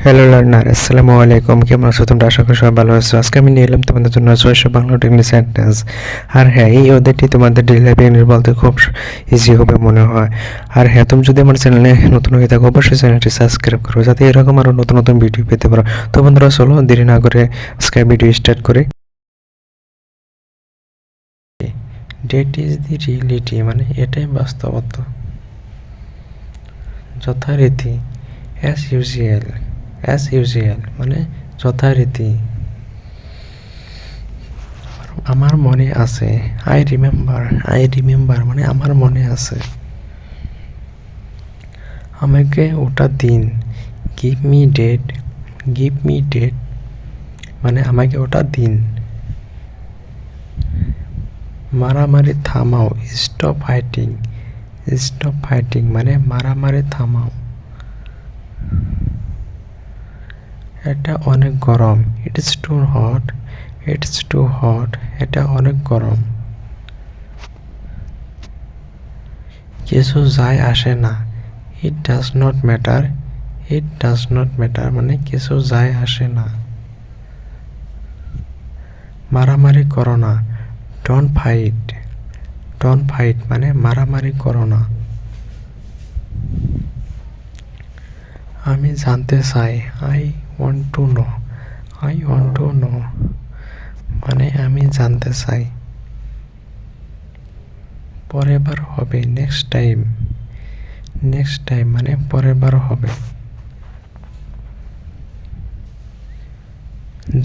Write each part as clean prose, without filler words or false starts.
Hello learner, আসসালামু আলাইকুম। কেমন আছো তোমরা? আশা করি সবাই ভালো আছো। আজকে আমি নিয়ে এলাম তোমাদের জন্য 600 বাংলা টেকনিক সেন্টেন্স। আর হ্যাঁ, এই অধ্যায়টি তোমাদের ডেইলি লাইফ ইংলিশ বলতে খুব ইজি হবে মনে হয়। আর হ্যাঁ, তুমি যদি আমার চ্যানেলে নতুন হয়ে থাকো অবশ্যই চ্যানেলটি সাবস্ক্রাইব করো, যাতে এরকম আরও নতুন নতুন ভিডিও পেতে পারো। তো বন্ধুরা, চলো দেরি না করে আজকে ভিডিও স্টার্ট করি। ডেট ইজ দি রিয়েলিটি, মানে এটাই বাস্তবতা। যথারীতি, অ্যাজ ইউজুয়াল মানে যথারীতি। আমার মনে আছে, আই রিমেম্বার মানে আমার মনে আছে। আমাকে ওটা দিন, গিভ মি ডেট মানে আমাকে ওটা দিন। মারামারি থামাও, স্টপ ফাইটিং মানে মারামারি থামাও। এটা অনেক গরম, ইটস টু হট এটা অনেক গরম। কিছু যায় আসে না, ইট ডাজ নট ম্যাটার মানে কিছু যায় আসে না। মারামারি করো না, ডোন্ট ফাইট মানে মারামারি করো না। আমি জানতে চাই, আই ওয়ান্ট টু নো মানে আমি জানতে চাই। পরের বার হবে, নেক্সট টাইম মানে পরের বার হবে।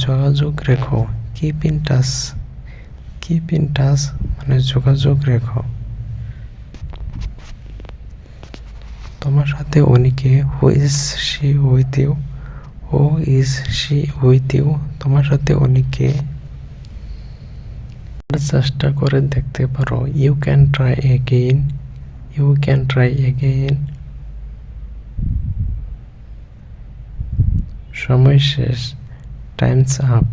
যোগাযোগ রেখো, কিপ ইন টাচ মানে যোগাযোগ রেখো। তোমার সাথে উনিকে, who is she with you তোমার সাথে উনিকে। চেষ্টা করে দেখতে পারো, ইউ ক্যান ট্রাই এগেইন। সময় শেষ, টাইমস আপ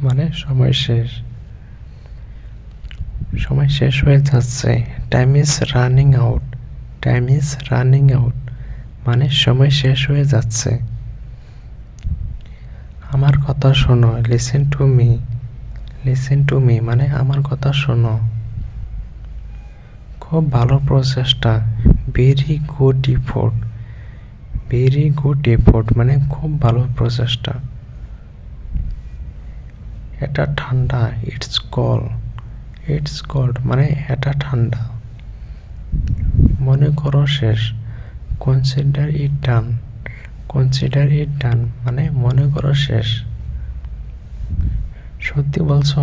মানে সময় শেষ হয়ে যাচ্ছে। টাইম ইজ রানিং আউট মানে সময় শেষ হয়ে যাচ্ছে। আমার কথা শোনো, লিসেন টু মি মানে আমার কথা শোনো। খুব ভালো প্রচেষ্টা, ভেরি গুড এফোর্ট মানে খুব ভালো প্রচেষ্টা। এটা ঠান্ডা, ইটস কোল্ড মানে এটা ঠান্ডা। মনে করো শেষ, কনসিডার ইট ডান মানে মনে করো শেষ। সত্যি বলছো,